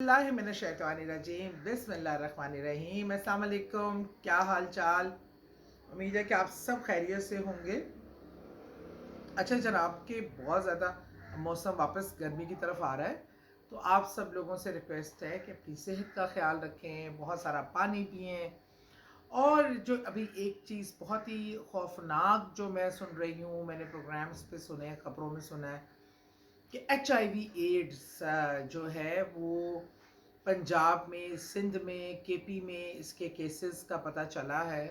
बिस्मिल्लाहिमिनश्शैतानिर्रजीम बिस्मिल्लाहिर्रहमानिर्रहीम। अस्सलाम वालेकुम, क्या हाल चाल। उम्मीद है कि आप सब खैरियत से होंगे। अच्छा जनाब के बहुत ज़्यादा मौसम वापस गर्मी की तरफ आ रहा है, तो आप सब लोगों से रिक्वेस्ट है कि अपनी सेहत का ख्याल रखें, बहुत सारा पानी पिएं। और जो अभी एक चीज़ बहुत ही खौफनाक जो मैं सुन रही हूँ, मैंने प्रोग्राम्स पे सुने हैं, खबरों में सुना है कि HIV एड्स जो है वो पंजाब में, सिंध में, केपी में इसके केसेस का पता चला है।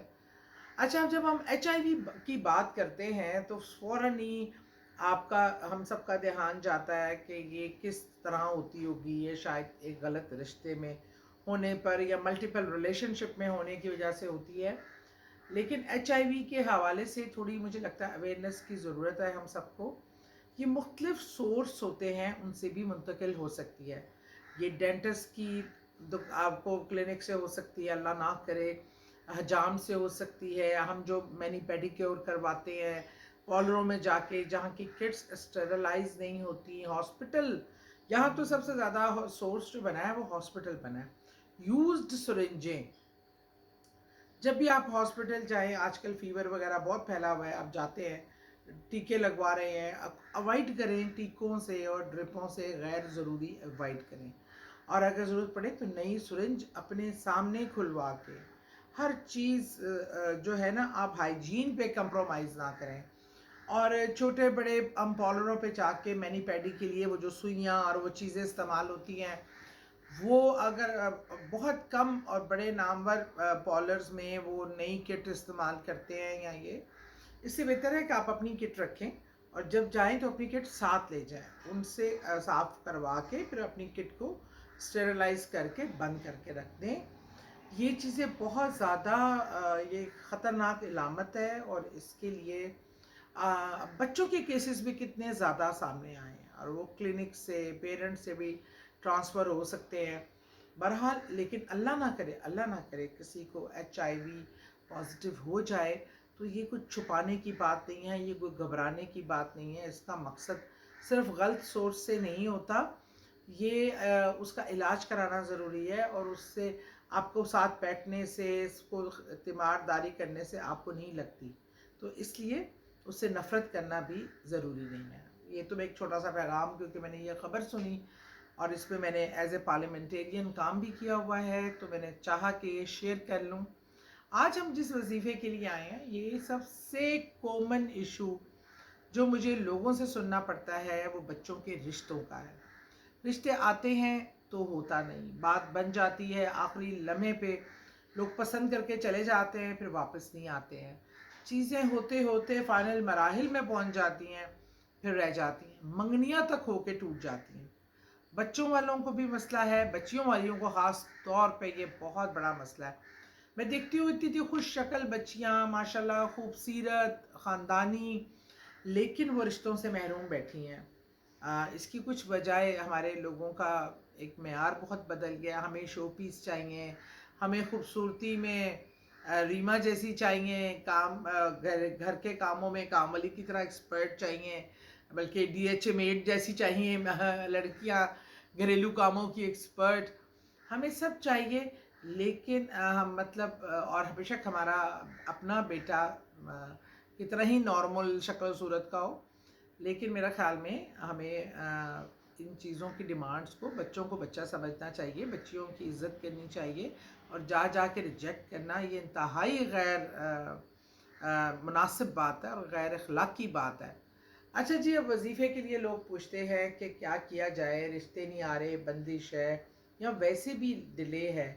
अच्छा, जब हम HIV की बात करते हैं तो फ़ौरन ही आपका हम सबका ध्यान जाता है कि ये किस तरह होती होगी, ये शायद एक गलत रिश्ते में होने पर या मल्टीपल रिलेशनशिप में होने की वजह से होती है। लेकिन HIV के हवाले से थोड़ी मुझे लगता है अवेयरनेस की ज़रूरत है हम सबको। ये मुख्तलिफ सोर्स होते हैं, उनसे भी मुंतकिल हो सकती है। ये डेंटिस्ट की आपको क्लिनिक से हो सकती है, अल्लाह ना करे, हजाम से हो सकती है। हम जो मैनी पेडिक्योर करवाते हैं कॉलरों में जाके, जहाँ की किट्स स्टेरलाइज नहीं होती, हॉस्पिटल, यहाँ तो सबसे ज़्यादा सोर्स जो बना है वो हॉस्पिटल बना है। यूज्ड सिरिंजें, जब भी आप हॉस्पिटल जाएं, आजकल फीवर वगैरह बहुत फैला हुआ है, आप जाते हैं टीके लगवा रहे हैं, अवॉइड करें टीकों से और ड्रिपों से, गैर ज़रूरी अवॉइड करें। और अगर ज़रूरत पड़े तो नई सिरिंज अपने सामने खुलवा के, हर चीज़ जो है ना, आप हाइजीन पे कंप्रोमाइज़ ना करें। और छोटे बड़े हम पॉलरों पे जाके मैनी पैडी के लिए वो जो सुइयाँ और वो चीज़ें इस्तेमाल होती हैं, वो अगर बहुत कम और बड़े नामवर पॉलर्स में वो नई किट इस्तेमाल करते हैं या ये, इससे बेहतर है कि आप अपनी किट रखें और जब जाएं तो अपनी किट साथ ले जाएं, उनसे साफ़ करवा के फिर अपनी किट को स्टेरलाइज करके बंद करके रख दें। ये चीज़ें बहुत ज़्यादा ये ख़तरनाक इलामत है और इसके लिए बच्चों के केसेस भी कितने ज़्यादा सामने आए हैं और वो क्लिनिक से, पेरेंट्स से भी ट्रांसफ़र हो सकते हैं। बहरहाल, लेकिन अल्लाह ना करे किसी को HIV पॉजिटिव हो जाए तो ये कुछ छुपाने की बात नहीं है, ये कोई घबराने की बात नहीं है। इसका मकसद सिर्फ गलत सोर्स से नहीं होता, ये उसका इलाज कराना ज़रूरी है और उससे आपको साथ बैठने से, इसको तीमारदारी करने से आपको नहीं लगती, तो इसलिए उससे नफ़रत करना भी ज़रूरी नहीं है। ये तो एक छोटा सा पैगाम, क्योंकि मैंने ये ख़बर सुनी और इस पे मैंने एज ए पार्लियामेंटेरियन काम भी किया हुआ है, तो मैंने चाहा कि ये शेयर कर लूँ। आज हम जिस वजीफ़े के लिए आए हैं, ये सबसे कॉमन इशू जो मुझे लोगों से सुनना पड़ता है वो बच्चों के रिश्तों का है। रिश्ते आते हैं तो होता नहीं, बात बन जाती है, आखिरी लम्हे पे लोग पसंद करके चले जाते हैं, फिर वापस नहीं आते हैं। चीज़ें होते होते फाइनल मराहिल में पहुंच जाती हैं, फिर रह जाती हैं, मंगनियां तक होके टूट जाती हैं। बच्चों वालों को भी मसला है, बच्चियों वालियों को ख़ास तौर पे ये बहुत बड़ा मसला है। मैं देखती हूँ इतनी खुश शक्ल बच्चियाँ, माशाल्लाह खूबसूरत, ख़ानदानी, लेकिन वो रिश्तों से महरूम बैठी हैं। इसकी कुछ वजह हमारे लोगों का एक मेयार बहुत बदल गया। हमें शो पीस चाहिए, हमें खूबसूरती में रीमा जैसी चाहिए, काम घर घर के कामों में कामवाली की तरह एक्सपर्ट चाहिए, बल्कि DH मेड जैसी चाहिए लड़कियां, घरेलू कामों की एक्सपर्ट, हमें सब चाहिए। लेकिन हम मतलब और बेशक हमारा अपना बेटा कितना ही नॉर्मल शक्ल सूरत का हो, लेकिन मेरा ख्याल में हमें इन चीज़ों की डिमांड्स को, बच्चों को बच्चा समझना चाहिए, बच्चियों की इज़्ज़त करनी चाहिए और जा के रिजेक्ट करना ये इंतहाई गैर मुनासिब बात है और गैर अखलाकी बात है। अच्छा जी, अब वजीफ़े के लिए लोग पूछते हैं कि क्या किया जाए, रिश्ते नहीं आ रहे, बंदिश है या वैसे भी डिले है।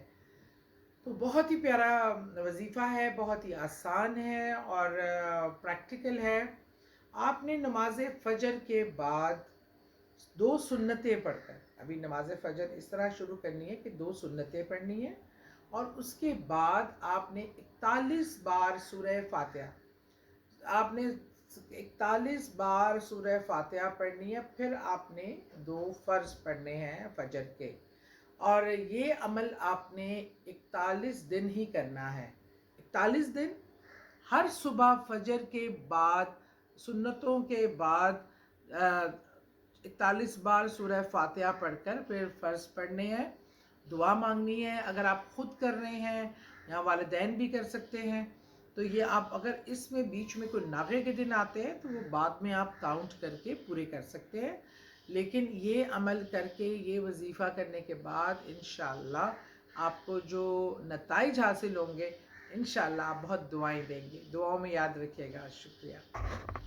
तो बहुत ही प्यारा वजीफ़ा है, बहुत ही आसान है और प्रैक्टिकल है। आपने नमाज फ़जर के बाद 2 सुन्नतें पढ़कर, अभी नमाज फ़जर इस तरह शुरू करनी है कि 2 सुन्नतें पढ़नी है और उसके बाद आपने 41 बार सूरह फातिहा, आपने 41 बार सूरह फातिहा पढ़नी है। फिर आपने 2 फ़र्ज़ पढ़ने हैं फ़जर के, और ये अमल आपने 41 दिन ही करना है। 41 दिन, हर सुबह फजर के बाद, सुन्नतों के बाद 41 बार सूरह फातिहा पढ़कर फिर फ़र्ज़ पढ़ने हैं دعا مانگنی ہے، اگر آپ خود کر رہے ہیں یا والدین بھی کر سکتے ہیں تو یہ آپ اگر اس میں بیچ میں کوئی ناغے کے دن آتے ہیں تو وہ بعد میں آپ کاؤنٹ کر کے پورے کر سکتے ہیں، لیکن یہ عمل کر کے یہ وظیفہ کرنے کے بعد انشاءاللہ آپ کو جو نتائج حاصل ہوں گے انشاءاللہ آپ بہت دعائیں دیں گے، دعاؤں میں یاد رکھیے گا۔ شکریہ۔